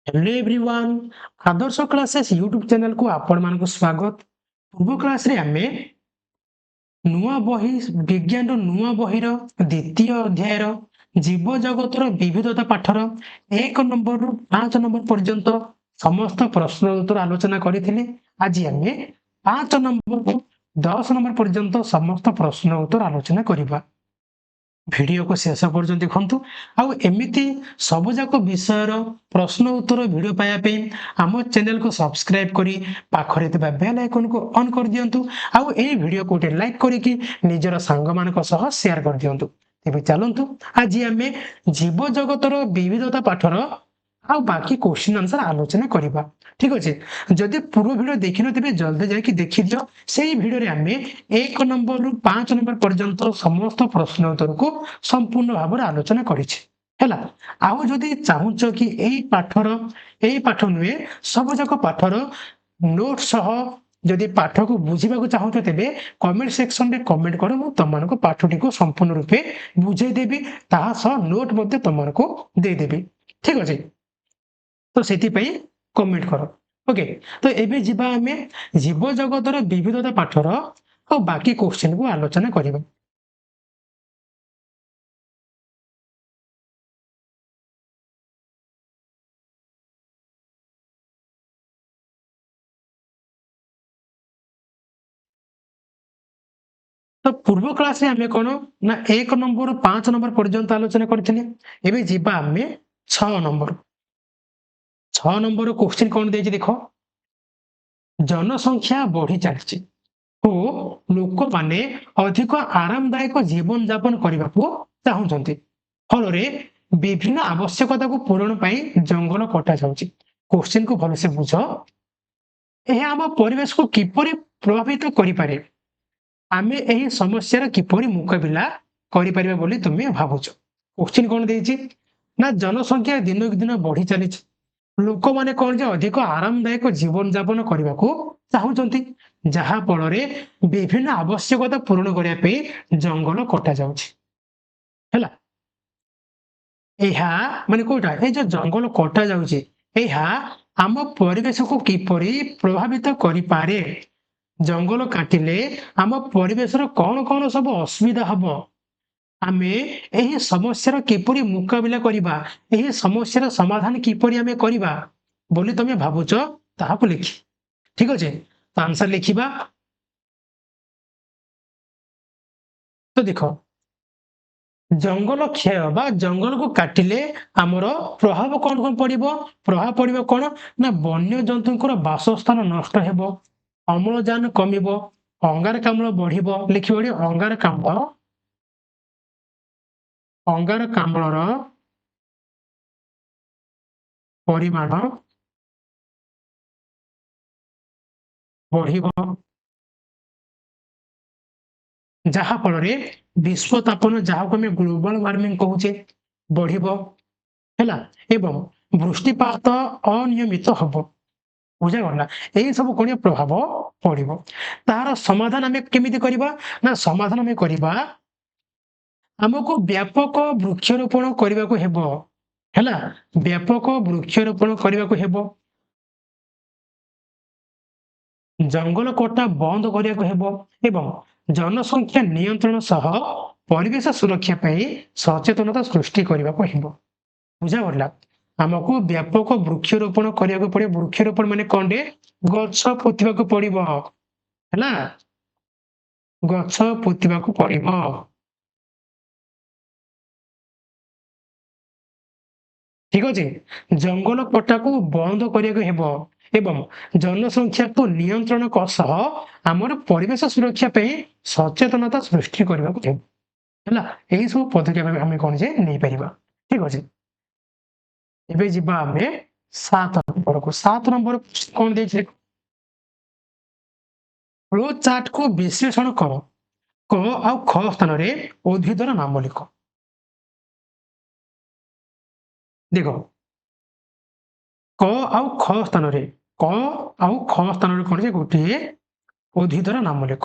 Hello everyone आदर्श classes YouTube channel को आपण मानक स्वागत। पूर्व क्लास रे आमे नुआ बही विज्ञान नुआ बहिर द्वितीय अध्यायर जीव जगतर विविधता पाठर 1 नंबर रु 5 नंबर पर्यंत समस्त प्रश्न उत्तर आलोचना करथिले। आज आमे 5 नंबर रु 10 नंबर पर्यंत समस्त प्रश्न उत्तर आलोचना करिबा। भिडियो को शेष पर्यंत देखंतु आउ एमिति सब जाक विषयर प्रश्न उत्तर भिडियो पाया पे आम चैनल को सब्सक्राइब करी पाखरे थिबा बेल आइकन को ऑन कर दियंतु आउ एई भिडियो को टे लाइक करिकि निजर संग मानक सह शेयर कर दियंतु। तेबे चलंतु आज आमे जीव जगतर विविधता पाठर आउ बाकी क्वेश्चन आंसर आलोचना करिबा। ठीक अछि, जदि पूर्व भिडियो देखि नथिबे जल्दी जाके देखि दियो। सेही भिडियो रे आमे 1 नंबर रु 5 नंबर पर्यंत समस्त प्रश्न उत्तर को संपूर्ण भाव आलोचना करिछि। हैला आउ जदि चाहुच कि एई पाठ नुए सब जाक पाठर नोट सह जदि पाठ को बुझिबा को चाहुच तेबे कमेंट सेक्शन रे कमेंट करो, मु तमन को पाठटी को संपूर्ण रूपे बुझाई देबी, ताहा सह नोट मध्ये तमन को दे देबी। ठीक अछि, तो सेति पई कमेंट करो। ओके, तो एबे जिबा हमें जीव जगतर विविधता पाठर और बाकी क्वेश्चन को आलोचना करिबा। तो पूर्व क्लास रे हमें कोन ना 1 नंबर 5 नंबर पर्यंत आलोचना करथिले। एबे जिबा हमें 6 नंबर 6 नंबर क्वेश्चन कोन देछि देखो, जनसंख्या बढ़ी चलछि ओ लोक माने अधिक आरामदायक जीवन यापन करबाकू चाहुचंती, फल रे विभिन्न आवश्यकता को पूरण पाई जंगल कटा जाउछि। क्वेश्चन को भल से बुझ, एहा हम परिवेश को किपरि प्रभावित करि पारे, आमे एही समस्यार किपरि मुकाबिला करि परिबा बोली तुमे भाबुछ। क्वेश्चन कोन देछि ना जनसंख्या दिन दिन बढ़ी चलिछि, लोक माने कोन जे अधिक आरामदायक जीवन यापन करबाकू चाहुचंती, जहा फल रे विभिन्न आवश्यकता पूरण करिया पे जंगल कटा जाउछि। हैला एहा माने कोटा ए जो जंगल कटा जाउछि एहा आम परिवेश को किपरि प्रभावित करि पारे, जंगल काटिले आम परिवेशर कौन कौन सब असुविधा हबो, आमे एही समस्यार किपरि मुकाबिला करिबा, एही समस्यार समाधान किपरि आमे करिबा बोली तमे भाबुछ, ताहाକୁ लिखि। ठीक अछि, तो आंसर लिखिबा। तो देखो जंगल क्षय बा जंगल को काटिले आमर प्रभाव कौन कौन पड़िबो, प्रभाव पड़िबो कौन ना वन्य जंतुंकर बासस्थान नष्ट हेबो, अम्लजान कमिबो, अंगारकाम्ल बढ़िबो। लिखिबो अंगारकाम्लर परिमाण बढ़िबो, जहा फल रे विश्व तापन जहाको हमें ग्लोबल वार्मिंग कहूचे बढ़िबो। हैला एवं वृष्टिपात अनियमित हबो। बुझा गला, एही सब कोन प्रभाव पड़िबो। तार समाधान हमें केमिति करिबा ना समाधान हमें करिबा, हमको व्यापक वृक्षरोपण करबाको हेबो। हैला व्यापक वृक्षरोपण करबाको हेबो, जंगल कटा बंद करबाको हेबो एवं जनसंख्या नियंत्रण सह परिवेश सुरक्षा पई सचेतनता सृष्टि करबाको हेबो। बुझा गला, हमको व्यापक वृक्षरोपण करबाको पड़े। वृक्षरोपण माने कोंडे गछ पोतिबाको पड़िबो। हैला गछ पोतिबाको पड़िबो। ठीक अछि, जंगल कटा को बंद करबाको हेबो एवं जनसंख्या को नियंत्रण क सह हमर परिवेश सुरक्षा पे सचेतनता सृष्टि करबाको हेबो। हैला एही सब पदक्षेप हमें कोन जे नै परिबा। ठीक अछि, एबे जिबा हमें 7 नंबर को 7 नंबर कोन देछि, फ्लो चार्ट को विश्लेषण करो, क आ ख स्थान रे उद्भिदर नाम लिख। देखो क आउ ख स्थान रे क आउ ख स्थान रे कोन जे गोटे उद्भिदर नाम लिख।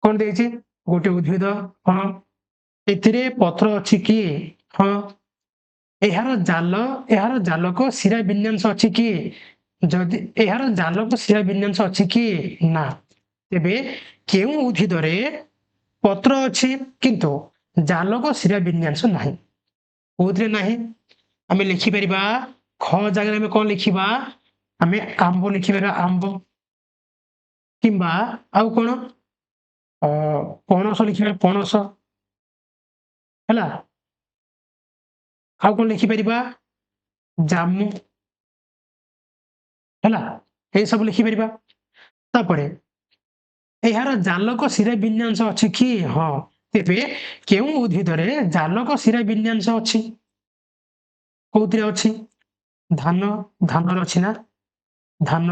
कोन देछि गोटे उद्भिद, हां एथिरे पत्र अछि कि, हां ଏହାର ଜାଲକ ଶିରା ବିନ୍ୟାସ ଅଛି କି? ଯଦି ଏହାର ଜାଲକ ଶିରା ବିନ୍ୟାସ ଅଛି କି? ନା। ତେବେ କେଉଁ ଉଦ୍ଭିଦରେ ପତ୍ର ଅଛି କିନ୍ତୁ ଜାଲକ ଶିରା ବିନ୍ୟାସ ନାହିଁ? କୋଉଥିରେ ନାହିଁ? ଆମେ ଲେଖିପାରିବା ଖ ଜାଗାରେ ଆମେ କଣ ଲେଖିବା? ଆମେ ଆମ୍ବ ଲେଖିପାରିବା, ଆମ୍ବ। କିମ୍ବା ଆଉ କଣ ପଣସ ଲେଖିବା, ପଣସ। ହେଲା, ଆଉ କଣ ଲେଖିପାରିବା? ଜାମୁ। ହେଲା, ଏଇ ସବୁ ଲେଖିପାରିବା। ତାପରେ ଏହାର ଜାଲକ ଶିରା ବିନ୍ୟାସ ଅଛି କି? ହଁ। ତେବେ କେଉଁ ଉଦ୍ଭିଦରେ ଜାଲକ ଶିରା ବିନ୍ୟାସ ଅଛି? କୋଉଥିରେ ଅଛି? ଧାନ, ଧାନରେ ଅଛି ନା? ଧାନ।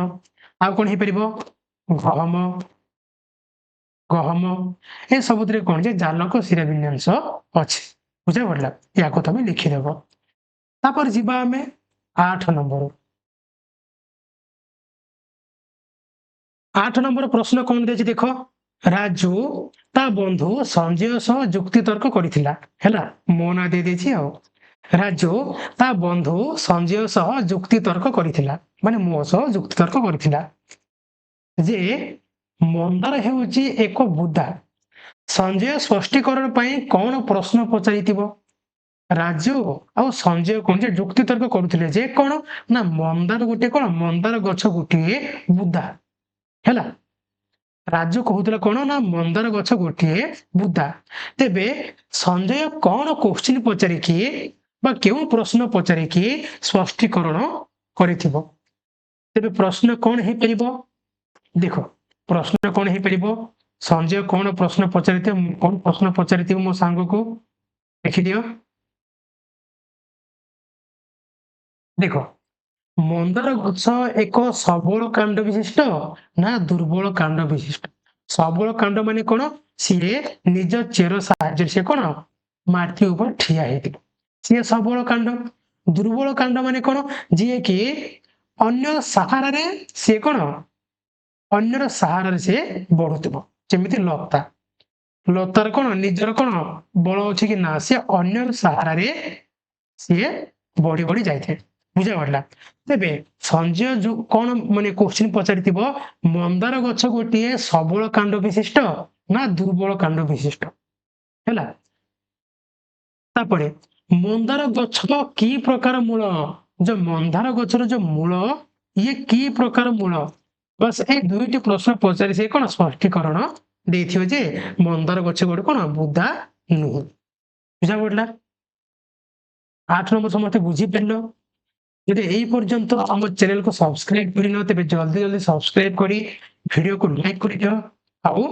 ଆଉ କଣ ହେଇପାରିବ? ଗହମ, ଗହମ। ଏ ସବୁଥିରେ କଣ ଯେ ଜାଲକ ଶିରା ବିନ୍ୟାସ ଅଛି। ବୁଝା ପଡିଲା? ୟାକୁ ତମେ ଲେଖିଦେବ। ତାପରେ ଯିବା ଆମେ 8 ନମ୍ବର। 8 ନମ୍ବର ପ୍ରଶ୍ନ କଣ ଦେଇଛି ଦେଖ? ରାଜୁ ତା ବନ୍ଧୁ ସଞ୍ଜୟ ସହ ଯୁକ୍ତି ତର୍କ କରିଥିଲା। ହେଲା, ମୋ ନାଁ ଦେଇଦେଇଛି ଆଉ। ରାଜୁ ତା ବନ୍ଧୁ ସଞ୍ଜୟ ସହ ଯୁକ୍ତି ତର୍କ କରିଥିଲା, ମାନେ ମୋ ସହ ଯୁକ୍ତି ତର୍କ କରିଥିଲା ଯେ ମନ୍ଦାର ହେଉଛି ଏକ ବୁଦା। ସଞ୍ଜୟ ସ୍ପଷ୍ଟୀକରଣ ପାଇଁ କଣ ପ୍ରଶ୍ନ ପଚାରିଥିବ? ରାଜୁ ଆଉ ସଞ୍ଜୟ କଣ ଯେ ଯୁକ୍ତି ତର୍କ କରୁଥିଲେ ଯେ କଣ ନା ମନ୍ଦାର ଗୋଟେ କଣ, ମନ୍ଦାର ଗଛ ଗୋଟିଏ ବୁଦା। ହେଲା, ରାଜୁ କହୁଥିଲା କଣ ନା ମନ୍ଦାର ଗଛ ଗୋଟିଏ ବୁଦା। ତେବେ ସଞ୍ଜୟ କଣ କୋଶ୍ଚିନ୍ ପଚାରିକି ବା କେଉଁ ପ୍ରଶ୍ନ ପଚାରିକି ସ୍ପଷ୍ଟୀକରଣ କରିଥିବ? ତେବେ ପ୍ରଶ୍ନ କଣ ହେଇପାରିବ? ଦେଖ, ପ୍ରଶ୍ନ କଣ ହେଇପାରିବ? ସଞ୍ଜୟ କଣ ପ୍ରଶ୍ନ ପଚାରିଥିବ? କଣ ପ୍ରଶ୍ନ ପଚାରିଥିବ ମୋ ସାଙ୍ଗକୁ ଲେଖିଦିଅ। ଦେଖ, ମନ୍ଦାର ଗଛ ଏକ ସବଳ କାଣ୍ଡ ବିଶିଷ୍ଟ ନା ଦୁର୍ବଳ କାଣ୍ଡ ବିଶିଷ୍ଟ? ସବଳ କାଣ୍ଡ ମାନେ କଣ? ସିଏ ନିଜ ଚେର ସାହାଯ୍ୟରେ ସିଏ କଣ ମାଟି ଉପରେ ଠିଆ ହେଇଥିବ, ସିଏ ସବଳ କାଣ୍ଡ। ଦୁର୍ବଳ କାଣ୍ଡ ମାନେ କଣ? ଯିଏ କି ଅନ୍ୟ ସାହାରାରେ ସିଏ କଣ, ଅନ୍ୟର ସାହାରାରେ ସିଏ ବଢୁଥିବ। ଯେମିତି ଲତା, ଲତାର କଣ ନିଜର କଣ ବଳ ଅଛି କି? ନା, ସିଏ ଅନ୍ୟର ସାହାରାରେ ସିଏ ବଢି ବଢି ଯାଇଥାଏ। ବୁଝା ପଡିଲା? ତେବେ ସଞ୍ଜୟ ଯୋଉ କଣ ମାନେ କୋଶ୍ଚିନ୍ ପଚାରିଥିବ, ମନ୍ଦାର ଗଛ ଗୋଟିଏ ସବଳ କାଣ୍ଡ ବିଶିଷ୍ଟ ନା ଦୁର୍ବଳ କାଣ୍ଡ ବିଶିଷ୍ଟ? ହେଲା, ତାପରେ ମନ୍ଦାର ଗଛର କି ପ୍ରକାର ମୂଳ? ଯୋଉ ମନ୍ଦାର ଗଛର ଯୋଉ ମୂଳ, ଇଏ କି ପ୍ରକାର ମୂଳ? ବାସ୍ ଏଇ ଦୁଇଟି ପ୍ରଶ୍ନ ପଚାରି ସେ କଣ ସ୍ପଷ୍ଟୀକରଣ ଦେଇଥିବ ଯେ ମନ୍ଦାର ଗଛ ଗୋଟେ କଣ ବୁଦା ନୁହେଁ। ବୁଝା ପଡିଲା? 8 ନମ୍ବର ସମସ୍ତେ ବୁଝିପାରିଲ? ଯଦି এই পর্যন্ত ଆମ ଚ୍ୟାନେଲକୁ ସବସ୍କ୍ରାଇବ କରିନ ତେବେ ଜଲ୍ଦି ଜଲ୍ଦି ସବସ୍କ୍ରାଇବ କରି ଭିଡିଓକୁ ଲାଇକ୍ କରିଦିଅ ଆଉ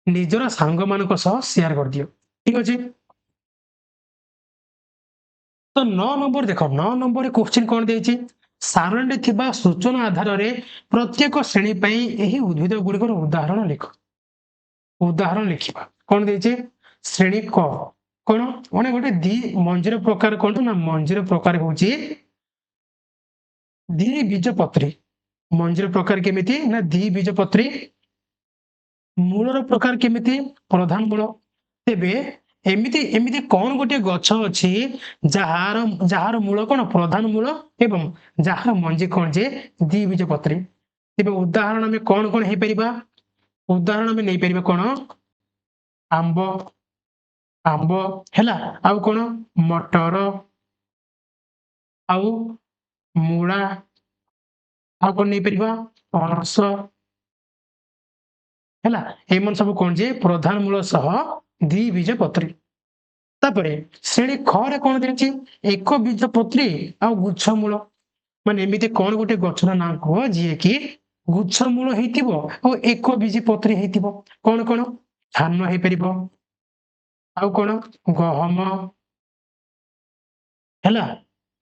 ନିଜର ସାଙ୍ଗମାନଙ୍କ ସହ ସେୟାର କରିଦିଅ। ଠିକ ଅଛି? ତ 9 ନମ୍ବର ଦେଖ, 9 ନମ୍ବରରେ କୋଶ୍ଚିନ୍ କଣ ଦେଇଛି? ସାରଣୀରେ ଥିବା ସୂଚନା ଆଧାରରେ ପ୍ରତ୍ୟେକ ଶ୍ରେଣୀ ପାଇଁ ଏହି ଉଦ୍ଭିଦ ଗୁଡ଼ିକର ଉଦାହରଣ ଲେଖ। ଉଦାହରଣ ଲେଖିବା। କଣ ଦେଇଛି? ଶ୍ରେଣୀ କ କଣ ମାନେ ଗୋଟେ ମଞ୍ଜିର ପ୍ରକାର କଣ ନା ମଞ୍ଜିର ପ୍ରକାର ହଉଛି ଦ୍ୱିବୀଜପତ୍ରୀ। ମଞ୍ଜିର ପ୍ରକାର କେମିତି ନା ଦ୍ୱିବୀଜପତ୍ରୀ। ମୂଳର ପ୍ରକାର କେମିତି? ପ୍ରଧାନ ମୂଳ। ତେବେ ଏମିତି ଏମିତି କଣ ଗୋଟେ ଗଛ ଅଛି ଯାହାର ଯାହାର ମୂଳ କଣ ପ୍ରଧାନ ମୂଳ ଏବଂ ଯାହାର ମଞ୍ଜି କଣ ଯେ ଦ୍ୱିବୀଜପତ୍ରୀ? ତେବେ ଉଦାହରଣ ଆମେ କଣ କଣ ହେଇପାରିବା? ଉଦାହରଣ ଆମେ ନେଇପାରିବା କଣ? ଆମ୍ବ, ଆମ୍ବ। ହେଲା, ଆଉ କଣ? ମଟର, ଆଉ ମୂଳା, ଆଉ କଣ ନେଇପାରିବା? ପଣସ। ହେଲା, ଏମାନେ ସବୁ କଣ ଯେ ପ୍ରଧାନ ମୂଳ ସହ ଦ୍ୱିବୀଜପତ୍ରୀ। ତାପରେ ଶ୍ରେଣୀ ଖ ରେ କଣ ଦେଇଛି? ଏକ ବୀଜପତ୍ରୀ ଆଉ ଗୁଚ୍ଛ ମୂଳ। ମାନେ ଏମିତି କଣ ଗୋଟେ ଗଛର ନାଁ କୁହ ଯିଏ କି ଗୁଚ୍ଛ ମୂଳ ହେଇଥିବ ଆଉ ଏକ ବୀଜପତ୍ରୀ ହେଇଥିବ? କଣ କଣ? ଧାନ ହେଇପାରିବ, ଆଉ କଣ? ଗହମ, ହେଲା,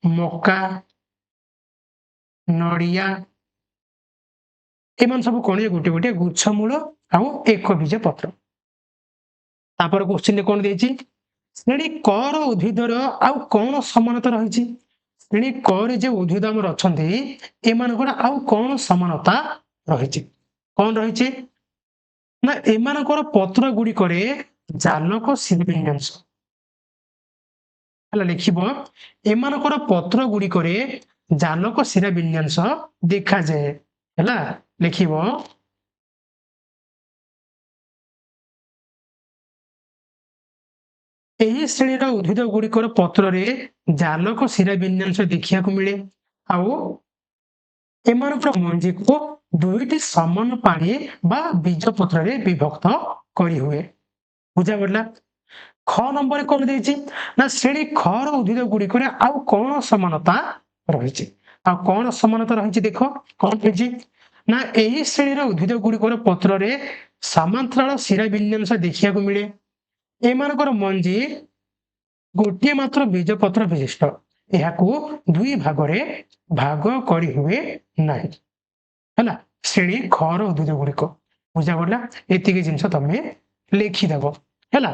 ମକା, ନଡ଼ିଆ। ଏମାନେ ସବୁ କଣ ଯେ ଗୋଟେ ଗୋଟେ ଗୁଚ୍ଛ ମୂଳ ଆଉ ଏକ ବୀଜ ପତ୍ର। ତାପରେ କୋଶ୍ଚିନ୍ ରେ କଣ ଦେଇଛି? ଶ୍ରେଣୀ କ ର ଉଦ୍ଭିଦର ଆଉ କଣ ସମାନତା ରହିଛି? ଶ୍ରେଣୀ କ ରେ ଯୋଉ ଉଦ୍ଭିଦ ଆମର ଅଛନ୍ତି ଏମାନଙ୍କର ଆଉ କଣ ସମାନତା ରହିଛି? କଣ ରହିଛି? ନା ଏମାନଙ୍କର ପତ୍ର ଗୁଡିକରେ ଜାଲକ ଶିରା ବିନ୍ୟାସ। ହେଲା ଲେଖିବ ଏମାନଙ୍କର ପତ୍ର ଗୁଡ଼ିକରେ ଜାଲକ ଶିରା ବିନ୍ୟାସ ଦେଖାଯାଏ। ହେଲା ଲେଖିବ ଏହି ଶ୍ରେଣୀର ଉଦ୍ଭିଦ ଗୁଡ଼ିକର ପତ୍ରରେ ଜାଲକ ଶିରା ବିନ୍ୟାସ ଦେଖିବାକୁ ମିଳେ। ଆଉ ଏମାନଙ୍କର ମଞ୍ଜିକୁ ଦୁଇଟି ସମାନ ପାଣି ବା ବୀଜ ପତ୍ରରେ ବିଭକ୍ତ କରିହୁଏ। ବୁଝା ପଡ଼ିଲା। ଖ ନମ୍ବରରେ କଣ ଦେଇଛି ନା ଶ୍ରେଣୀ ଖ ର ଉଦ୍ଭିଦ ଗୁଡ଼ିକରେ ଆଉ କଣ ସମାନତା ରହିଛି। ଆଉ କଣ ସମାନତା ରହିଛି ଦେଖ କଣ ହେଇଛି ନା ଏହି ଶ୍ରେଣୀର ଉଦ୍ଭିଦ ଗୁଡ଼ିକର ପତ୍ରରେ ସମାନ୍ତରାଳ ଶିରା ବିନ୍ୟାସ ଦେଖିବାକୁ ମିଳେ। ଏମାନଙ୍କର ମଞ୍ଜି ଗୋଟିଏ ମାତ୍ର ବୀଜ ପତ୍ର ବିଶିଷ୍ଟ। ଏହାକୁ ଦୁଇ ଭାଗରେ ଭାଗ କରି ହୁଏ ନାହିଁ। ହେଲା ଶ୍ରେଣୀ ଖ ର ଉଦ୍ଭିଦ ଗୁଡ଼ିକ ବୁଝା ପଡ଼ିଲା। ଏତିକି ଜିନିଷ ତମେ ଲେଖିଦେବ ହେଲା।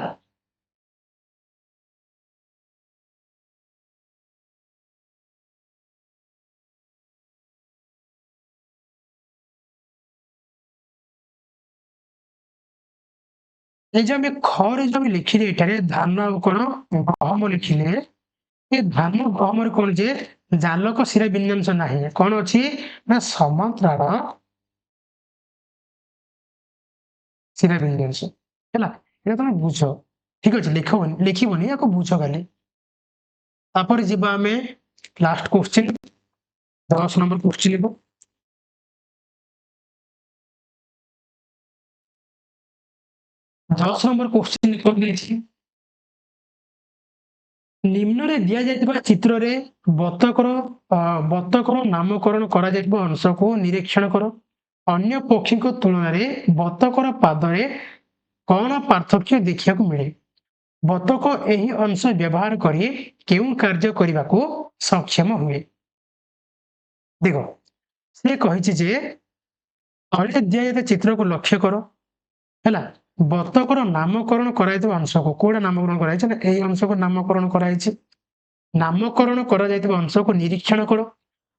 এই যে আমি ଖରେ ଯୋଉ ଆମେ ଲେଖିଲେ ଏଠାରେ ଧାନ ଆଉ କଣ ଗହମ ଲେଖିଲେ ଏ ଧାନ ଗହମରେ କଣ ଯେ ଜାଲକ ଶିରା ବିନ୍ୟାସ ନାହିଁ କଣ ଅଛି ନା ସମାନ୍ତରାଳ ଶିରା ବିନ୍ୟାସ ହେଲା। ଏଟା ତମେ ବୁଝ ଠିକ ଅଛି ଲେଖିବନି ୟାକୁ ବୁଝ ଖାଲି। ତାପରେ ଯିବା ଆମେ ଲାଷ୍ଟ କ୍ୱେଶ୍ଚିନ୍ 10 ନମ୍ବର କ୍ୱେଶ୍ଚିନ୍ ହେବ। 10 ନମ୍ବର କ୍ୱେଶ୍ଚିନ୍ କଣ ଦେଇଛି ନିମ୍ନରେ ଦିଆଯାଇଥିବା ଚିତ୍ରରେ ବତକର ନାମକରଣ କରାଯାଇଥିବା ଅଂଶକୁ ନିରୀକ୍ଷଣ କର। ଅନ୍ୟ ପକ୍ଷୀଙ୍କ ତୁଳନାରେ ବତକର ପାଦରେ କଣ ପାର୍ଥକ୍ୟ ଦେଖିବାକୁ ମିଳେ। ବତକ ଏହି ଅଂଶ ବ୍ୟବହାର କରି କେଉଁ କାର୍ଯ୍ୟ କରିବାକୁ ସକ୍ଷମ ହୁଏ। ଦେଖ ସେ କହିଛି ଯେ ତଳେ ଦିଆଯାଇଥିବା ଚିତ୍ରକୁ ଲକ୍ଷ୍ୟ କର ହେଲା। ବତକର ନାମକରଣ କରାଯାଇଥିବା ଅଂଶକୁ କୋଉଟା ନାମକରଣ କରାଯାଇଛି ନା ଏଇ ଅଂଶକୁ ନାମକରଣ କରାଯାଇଛି। ନାମକରଣ କରାଯାଇଥିବା ଅଂଶକୁ ନିରୀକ୍ଷଣ କର।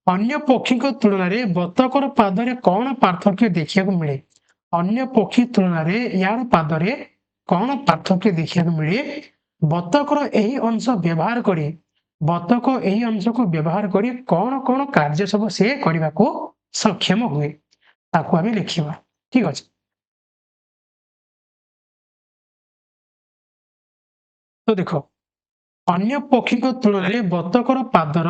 ଅନ୍ୟ ପକ୍ଷୀଙ୍କ ତୁଳନାରେ ବତକର ପାଦରେ କଣ ପାର୍ଥକ୍ୟ ଦେଖିବାକୁ ମିଳେ। ଅନ୍ୟ ପକ୍ଷୀ ତୁଳନାରେ ୟାର ପାଦରେ କଣ ପାର୍ଥକ୍ୟ ଦେଖିବାକୁ ମିଳେ। ବତକର ଏହି ଅଂଶ ବ୍ୟବହାର କରି ବତକ ଏହି ଅଂଶକୁ ବ୍ୟବହାର କରି କଣ କଣ କାର୍ଯ୍ୟ ସବୁ ସେ କରିବାକୁ ସକ୍ଷମ ହୁଏ ତାକୁ ଆମେ ଲେଖିବା ଠିକ ଅଛି। ତ ଦେଖ ଅନ୍ୟ ପକ୍ଷୀଙ୍କ ତୁଳନାରେ ବତକର ପାଦର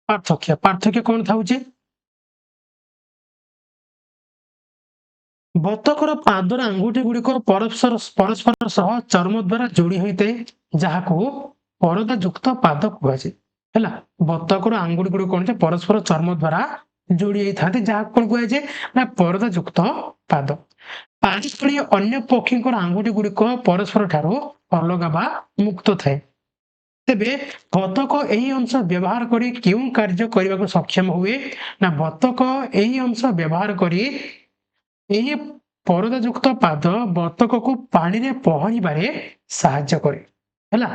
ପାର୍ଥକ୍ୟ କଣ ଥାଉଛି। ବତକର ପାଦର ଆଙ୍ଗୁଠି ଗୁଡ଼ିକ ପରସ୍ପର ସହ ଚର୍ମ ଦ୍ୱାରା ଯୋଡ଼ି ହୋଇଥାଏ ଯାହାକୁ ପରଦା ଯୁକ୍ତ ପାଦ କୁହାଯାଏ। ହେଲା ବତକର ଆଙ୍ଗୁଠି ଗୁଡ଼ିକ କଣ ଯେ ପରସ୍ପର ଚର୍ମ ଦ୍ୱାରା ଯୋଡ଼ି ହେଇଥାନ୍ତି ଯାହାକୁ କଣ କୁହାଯାଏ ନା ପରଦା ଯୁକ୍ତ ପାଦ। ପାଦତଳିଏ ଅନ୍ୟ ପକ୍ଷୀଙ୍କର ଆଙ୍ଗୁଠି ଗୁଡ଼ିକ ପରସ୍ପର ଠାରୁ ଅଲଗା ବା ମୁକ୍ତ ଥାଏ। ତେବେ ବତକ ଏହି ଅଂଶ ବ୍ୟବହାର କରି କେଉଁ କାର୍ଯ୍ୟ କରିବାକୁ ସକ୍ଷମ ହୁଏ ନା ବତକ ଏହି ଅଂଶ ବ୍ୟବହାର କରି ଏହି ପରଦା ଯୁକ୍ତ ପାଦ ବତକକୁ ପାଣିରେ ପହଁରିବାରେ ସାହାଯ୍ୟ କରେ। ହେଲା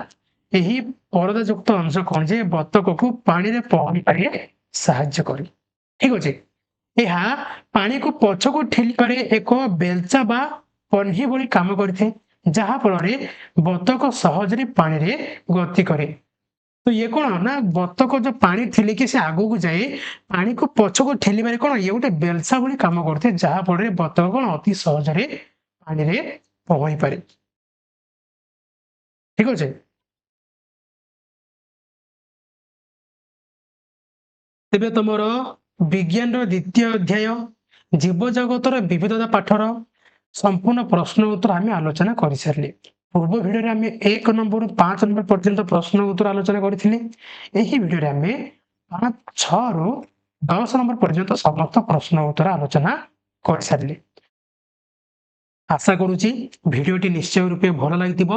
ଏହି ପରଦା ଯୁକ୍ତ ଅଂଶ କଣ ଯେ ବତକକୁ ପାଣିରେ ପହଁରିବାରେ ସାହାଯ୍ୟ କରେ ଠିକ ଅଛି। ଏହା ପାଣିକୁ ପଛକୁ ଠେଲିବାରେ ଏକ ବେଲଚା ବା ପହ୍ନି ଭଳି କାମ କରିଥାଏ ଯାହା ଫଳରେ ବତକ ସହଜରେ ପାଣିରେ ଗତି କରେ। ତ ଇଏ କଣ ନା ବତକ ଯୋଉ ପାଣି ଠେଲିକି ସେ ଆଗକୁ ଯାଏ ପାଣିକୁ ପଛକୁ ଠେଲିବାରେ କଣ ଇଏ ଗୋଟେ ବେଲସା ଭଳି କାମ କରୁଥାଏ ଯାହା ଫଳରେ ବତକ କଣ ଅତି ସହଜରେ ପାଣିରେ ପହଁରି ପାରେ ଠିକ ଅଛି। ତେବେ ତମର ବିଜ୍ଞାନର ଦ୍ୱିତୀୟ ଅଧ୍ୟାୟ ଜୀବଜଗତର ବିବିଧତା ପାଠର ସମ୍ପୂର୍ଣ୍ଣ ପ୍ରଶ୍ନ ଉତ୍ତର ଆମେ ଆଲୋଚନା କରିସାରିଲେ। ପୂର୍ବ ଭିଡ଼ିଓରେ ଆମେ 1 ନମ୍ବରରୁ 5 ନମ୍ବର ପର୍ଯ୍ୟନ୍ତ ପ୍ରଶ୍ନ ଉତ୍ତର ଆଲୋଚନା କରିଥିଲେ। ଏହି ଭିଡ଼ିଓରେ ଆମେ 6 ରୁ 10 ନମ୍ବର ପର୍ଯ୍ୟନ୍ତ ସମସ୍ତ ପ୍ରଶ୍ନ ଉତ୍ତର ଆଲୋଚନା କରିସାରିଲେ। ଆଶା କରୁଛି ଭିଡ଼ିଓଟି ନିଶ୍ଚୟ ରୂପେ ଭଲ ଲାଗିଥିବ।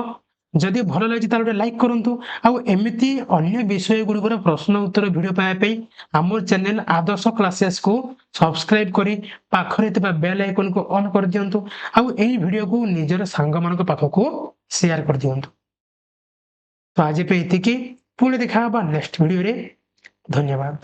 ଯଦି ଭଲ ଲାଗିଛି ତାହେଲେ ଗୋଟେ ଲାଇକ୍ କରନ୍ତୁ ଆଉ ଏମିତି ଅନ୍ୟ ବିଷୟ ଗୁଡ଼ିକର ପ୍ରଶ୍ନ ଉତ୍ତର ଭିଡ଼ିଓ ପାଇବା ପାଇଁ ଆମ ଚ୍ୟାନେଲ ଆଦର୍ଶ କ୍ଲାसेसକୁ ସବସ୍କ୍ରାଇବ କରି ପାଖରେ ଥିବା ବେଲ୍ ଆଇକନକୁ ଅନ୍ କରିଦିଅନ୍ତୁ ଆଉ ଏହି ଭିଡ଼ିଓକୁ ନିଜର ସାଙ୍ଗମାନଙ୍କ ପାଖକୁ ସେୟାର କରିଦିଅନ୍ତୁ। ତ ଆଜି ପାଇଁ ଏତିକି ପୁଣି ଦେଖା ହେବା ନେକ୍ସଟ ଭିଡ଼ିଓରେ। ଧନ୍ୟବାଦ।